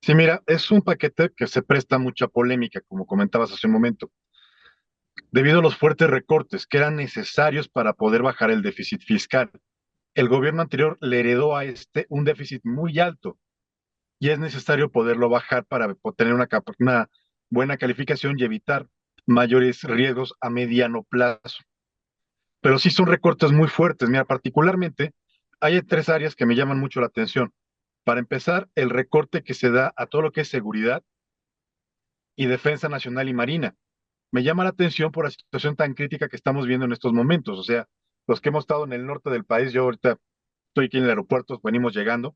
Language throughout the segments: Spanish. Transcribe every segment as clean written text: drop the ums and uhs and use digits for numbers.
Sí, mira, es un paquete que se presta a mucha polémica, como comentabas hace un momento, debido a los fuertes recortes que eran necesarios para poder bajar el déficit fiscal. El gobierno anterior le heredó a este un déficit muy alto y es necesario poderlo bajar para tener una buena calificación y evitar mayores riesgos a mediano plazo. Pero sí son recortes muy fuertes. Mira, particularmente hay tres áreas que me llaman mucho la atención. Para empezar, el recorte que se da a todo lo que es seguridad y defensa nacional y marina. Me llama la atención por la situación tan crítica que estamos viendo en estos momentos. O sea, los que hemos estado en el norte del país, yo ahorita estoy aquí en el aeropuerto, venimos llegando,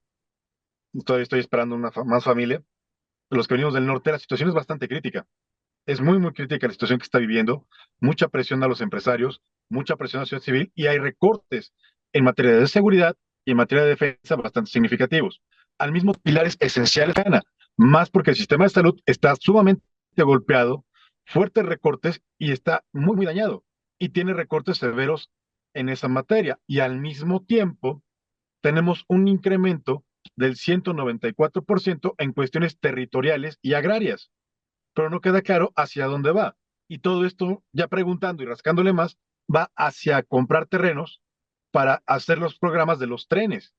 todavía estoy esperando más familia. Los que venimos del norte, la situación es bastante crítica. Es muy, muy crítica la situación que está viviendo, mucha presión a los empresarios, mucha presión a la sociedad civil y hay recortes en materia de seguridad y en materia de defensa bastante significativos. Al mismo pilares esenciales, Ana, más porque el sistema de salud está sumamente golpeado, fuertes recortes y está muy, muy dañado y tiene recortes severos en esa materia. Y al mismo tiempo tenemos un incremento del 194% en cuestiones territoriales y agrarias, pero no queda claro hacia dónde va. Y todo esto, ya preguntando y rascándole más, va hacia comprar terrenos para hacer los programas de los trenes,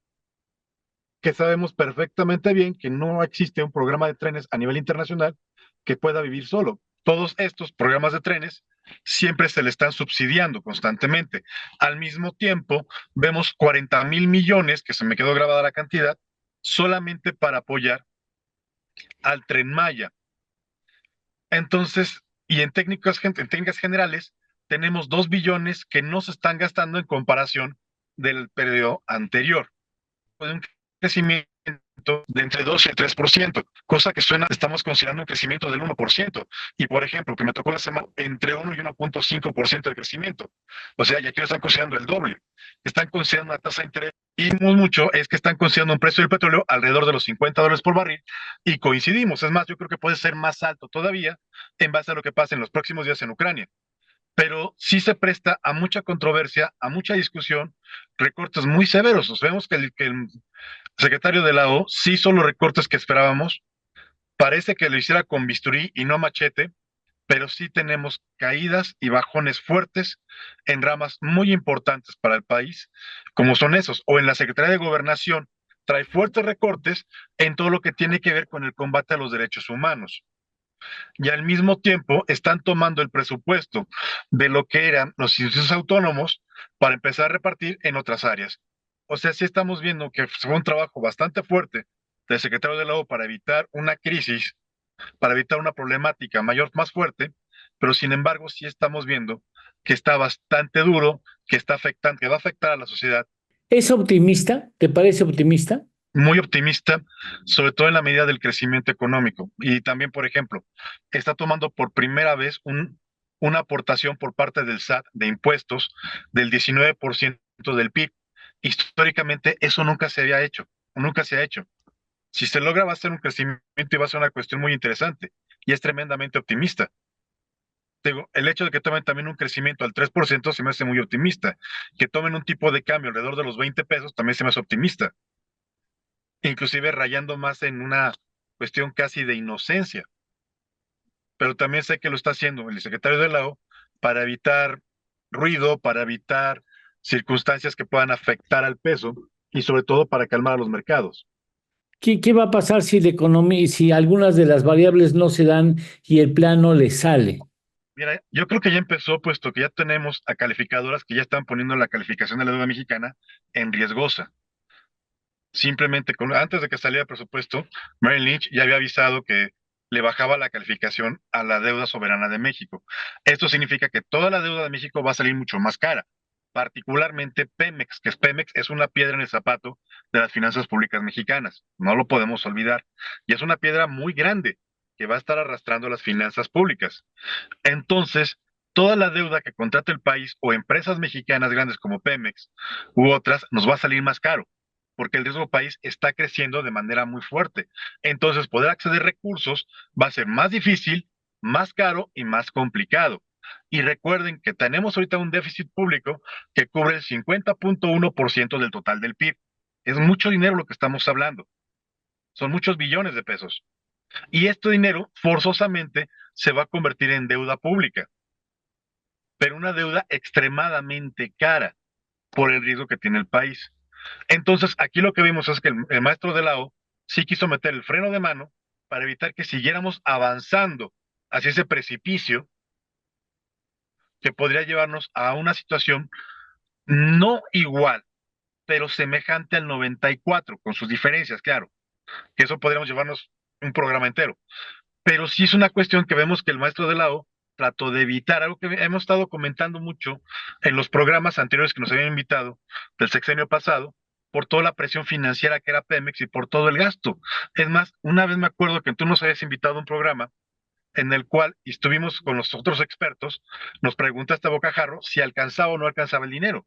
que sabemos perfectamente bien que no existe un programa de trenes a nivel internacional que pueda vivir solo. Todos estos programas de trenes siempre se le están subsidiando constantemente. Al mismo tiempo, vemos 40,000 millones, que se me quedó grabada la cantidad, solamente para apoyar al tren Maya. Entonces, y en técnicas generales, tenemos 2 billones que no se están gastando en comparación del periodo anterior. De un crecimiento de entre 2 y el 3%, cosa que suena, estamos considerando un crecimiento del 1%. Y por ejemplo, que me tocó la semana, entre 1 y 1,5% de crecimiento. O sea, ya aquí están considerando el doble. Están considerando una tasa de interés. Y mucho es que están considerando un precio del petróleo alrededor de los $50 por barril. Y coincidimos. Es más, yo creo que puede ser más alto todavía en base a lo que pase en los próximos días en Ucrania, pero sí se presta a mucha controversia, a mucha discusión, recortes muy severos. Nos vemos que el secretario de la O sí hizo los recortes que esperábamos, parece que lo hiciera con bisturí y no machete, pero sí tenemos caídas y bajones fuertes en ramas muy importantes para el país, como son esos, o en la Secretaría de Gobernación trae fuertes recortes en todo lo que tiene que ver con el combate a los derechos humanos y al mismo tiempo están tomando el presupuesto de lo que eran los institutos autónomos para empezar a repartir en otras áreas. O sea, sí estamos viendo que fue un trabajo bastante fuerte del secretario de la O para evitar una crisis, para evitar una problemática mayor, más fuerte, pero sin embargo sí estamos viendo que está bastante duro, que está afectando, que va a afectar a la sociedad. ¿Es optimista? ¿Te parece optimista? Muy optimista, sobre todo en la medida del crecimiento económico. Y también, por ejemplo, está tomando por primera vez una aportación por parte del SAT de impuestos del 19% del PIB. Históricamente eso nunca se había hecho, nunca se ha hecho. Si se logra va a ser un crecimiento y va a ser una cuestión muy interesante y es tremendamente optimista. Digo, el hecho de que tomen también un crecimiento al 3% se me hace muy optimista. Que tomen un tipo de cambio alrededor de los 20 pesos también se me hace optimista, inclusive rayando más en una cuestión casi de inocencia, pero también sé que lo está haciendo el secretario de la O para evitar ruido, para evitar circunstancias que puedan afectar al peso y sobre todo para calmar a los mercados. ¿Qué va a pasar si la economía, si algunas de las variables no se dan y el plan no le sale? Mira, yo creo que ya empezó, puesto que ya tenemos a calificadoras que ya están poniendo la calificación de la deuda mexicana en riesgosa. Simplemente antes de que saliera el presupuesto, Merrill Lynch ya había avisado que le bajaba la calificación a la deuda soberana de México. Esto significa que toda la deuda de México va a salir mucho más cara, particularmente Pemex, que Pemex es una piedra en el zapato de las finanzas públicas mexicanas. No lo podemos olvidar. Y es una piedra muy grande que va a estar arrastrando las finanzas públicas. Entonces, toda la deuda que contrate el país o empresas mexicanas grandes como Pemex u otras nos va a salir más caro, porque el riesgo país está creciendo de manera muy fuerte. Entonces, poder acceder a recursos va a ser más difícil, más caro y más complicado. Y recuerden que tenemos ahorita un déficit público que cubre el 50,1% del total del PIB. Es mucho dinero lo que estamos hablando. son muchos billones de pesos. Y este dinero forzosamente se va a convertir en deuda pública, pero una deuda extremadamente cara por el riesgo que tiene el país. Entonces, aquí lo que vimos es que el maestro de la O sí quiso meter el freno de mano para evitar que siguiéramos avanzando hacia ese precipicio que podría llevarnos a una situación no igual, pero semejante al 94, con sus diferencias, claro, que eso podríamos llevarnos un programa entero. Pero sí es una cuestión que vemos que el maestro de la O trató de evitar, algo que hemos estado comentando mucho en los programas anteriores que nos habían invitado del sexenio pasado, por toda la presión financiera que era Pemex y por todo el gasto. Es más, una vez me acuerdo que tú nos habías invitado a un programa en el cual estuvimos con los otros expertos, nos preguntaste a bocajarro si alcanzaba o no alcanzaba el dinero.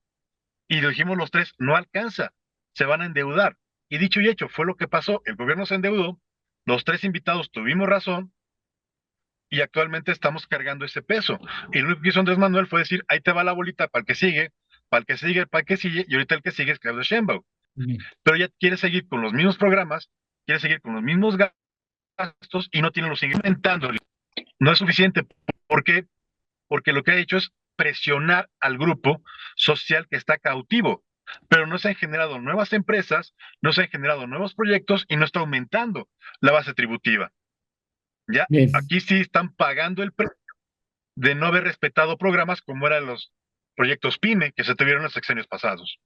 Y dijimos los tres, no alcanza, se van a endeudar. Y dicho y hecho, fue lo que pasó, el gobierno se endeudó, los tres invitados tuvimos razón, y actualmente estamos cargando ese peso. Y lo único que hizo Andrés Manuel fue decir, ahí te va la bolita para el que sigue, para el que sigue, para el que sigue, y ahorita el que sigue es Claudio Sheinbaum. Bien. Pero ella quiere seguir con los mismos programas, quiere seguir con los mismos gastos y no tiene los aumentando. No es suficiente. ¿Por qué? Porque lo que ha hecho es presionar al grupo social que está cautivo, pero no se han generado nuevas empresas, no se han generado nuevos proyectos y no está aumentando la base tributiva. Ya, Bien. aquí sí están pagando el precio de no haber respetado programas como eran los proyectos PYME que se tuvieron en los sexenios pasados.